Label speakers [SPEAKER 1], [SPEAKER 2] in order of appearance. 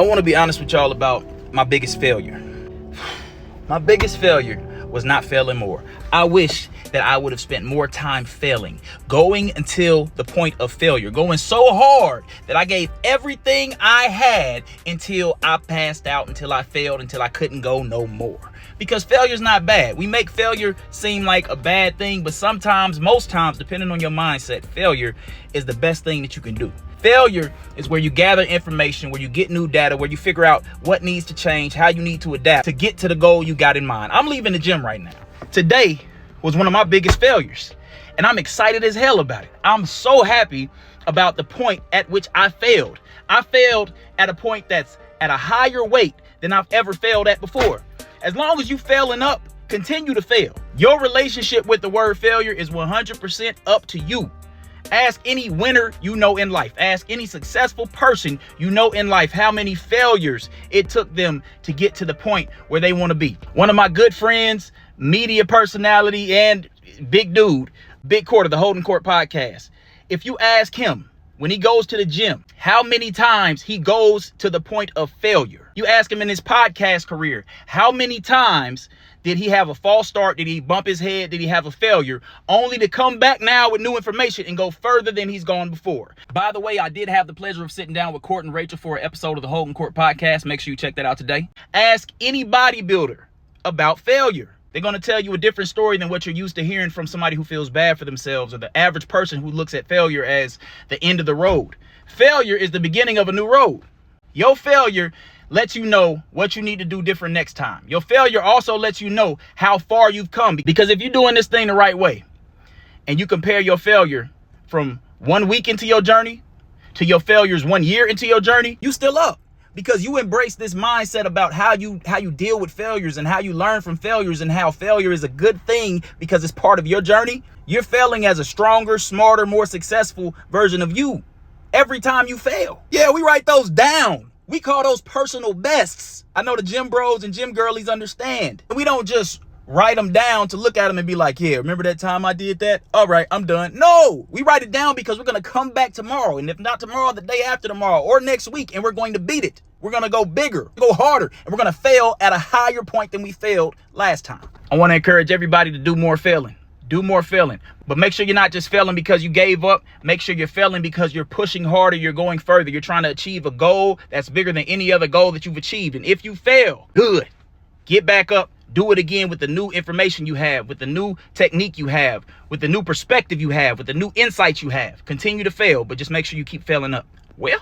[SPEAKER 1] I want to be honest with y'all about my biggest failure. My biggest failure was not failing more. I wish that I would have spent more time failing, going until the point of failure, going so hard that I gave everything I had until I passed out, until I failed, until I couldn't go no more. Because failure's not bad. We make failure seem like a bad thing, but sometimes, most times, depending on your mindset, failure is the best thing that you can do. Failure is where you gather information, where you get new data, where you figure out what needs to change, how you need to adapt to get to the goal you got in mind. I'm leaving the gym right now. Today was one of my biggest failures, and I'm excited as hell about it. I'm so happy about the point at which I failed. I failed at a point that's at a higher weight than I've ever failed at before. As long as you failing up, continue to fail. Your relationship with the word failure is 100% up to you. Ask any winner you know in life. Ask any successful person you know in life how many failures it took them to get to the point where they want to be. One of my good friends, media personality, and big dude, Big Court of the Holding Court podcast. If you ask him when he goes to the gym, how many times he goes to the point of failure. You ask him in his podcast career, how many times did he have a false start? Did he bump his head? Did he have a failure? Only to come back now with new information and go further than he's gone before. By the way, I did have the pleasure of sitting down with Court and Rachel for an episode of the Holding Court podcast. Make sure you check that out today. Ask any bodybuilder about failure. They're going to tell you a different story than what you're used to hearing from somebody who feels bad for themselves or the average person who looks at failure as the end of the road. Failure is the beginning of a new road. Your failure lets you know what you need to do different next time. Your failure also lets you know how far you've come. Because if you're doing this thing the right way and you compare your failure from 1 week into your journey to your failures 1 year into your journey, you still up. Because you embrace this mindset about how you deal with failures and how you learn from failures and how failure is a good thing because it's part of your journey. You're failing as a stronger, smarter, more successful version of you every time you fail. Yeah, we write those down. We call those personal bests. I know the gym bros and gym girlies understand. We don't just write them down to look at them and be like, yeah, remember that time I did that? All right, I'm done. No, we write it down because we're going to come back tomorrow. And if not tomorrow, the day after tomorrow or next week, and we're going to beat it. We're going to go bigger, go harder, and we're going to fail at a higher point than we failed last time. I want to encourage everybody to do more failing. Do more failing. But make sure you're not just failing because you gave up. Make sure you're failing because you're pushing harder. You're going further. You're trying to achieve a goal that's bigger than any other goal that you've achieved. And if you fail, good. Get back up. Do it again with the new information you have, with the new technique you have, with the new perspective you have, with the new insights you have. Continue to fail, but just make sure you keep failing up. Well.